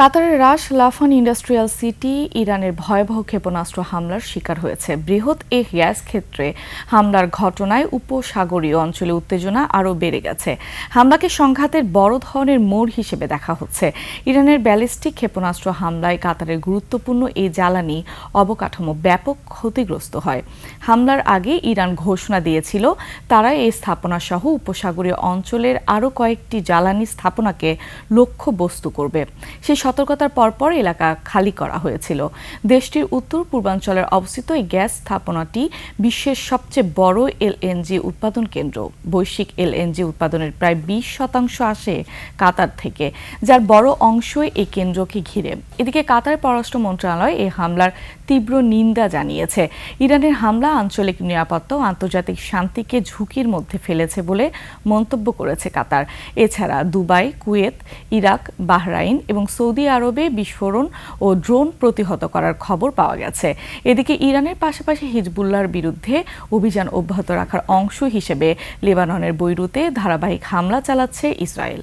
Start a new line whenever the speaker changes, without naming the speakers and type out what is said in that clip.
কাতারের রাস লাফান industrial city ইরানের ভয়াবহ ক্ষেপণাস্ত্র হামলার শিকার হয়েছে। বৃহৎ এ গ্যাস ক্ষেত্রে হামলার ঘটনায় উপসাগরীয় অঞ্চলে উত্তেজনা আরও বেড়ে গেছে। হামলাকে সংঘাতের বড় ধরনের মোড় হিসেবে দেখা হচ্ছে। ইরানের ব্যালিস্টিক ক্ষেপণাস্ত্র হামলায় কাতারের গুরুত্বপূর্ণ এই জ্বালানি অবকাঠামো ব্যাপক ক্ষতিগ্রস্ত হয়। হামলার আগে ইরান ঘোষণা দিয়েছিল তারা এই স্থাপনাসহ উপসাগরীয় অঞ্চলের আরও কয়েকটি জ্বালানি স্থাপনাকে লক্ষ্যবস্তু করবে। সেই সতর্কতার পরপর এলাকা খালি করা হয়েছিল। দেশটির উত্তর পূর্বাঞ্চলের অবস্থিত এই গ্যাস স্থাপনাটি বিশ্বের সবচেয়ে বড় এলএনজি উৎপাদন কেন্দ্র। বৈশ্বিক এলএনজি উৎপাদনের প্রায় 20% আসে কাতার থেকে, যার বড় অংশই এই কেন্দ্রকে ঘিরে। এদিকে কাতার পররাষ্ট্র মন্ত্রণালয় এই হামলার তীব্র নিন্দা জানিয়েছে। ইরানের হামলা আঞ্চলিক নিরাপত্তা ও আন্তর্জাতিক শান্তিকে ঝুঁকির মধ্যে ফেলেছে বলে মন্তব্য করেছে কাতার। এছাড়া দুবাই, কুয়েত, ইরাক, বাহরাইন এবং সৌদি আরবে বিস্ফোরণ ও ড্রোন প্রতিহত করার খবর পাওয়া গেছে। এদিকে ইরানের পাশাপাশি হিজবুল্লাহর বিরুদ্ধে অভিযান অব্যাহত রাখার অংশ হিসেবে লেবাননের বৈরুতে ধারাবাহিক হামলা চালাচ্ছে ইসরায়েল।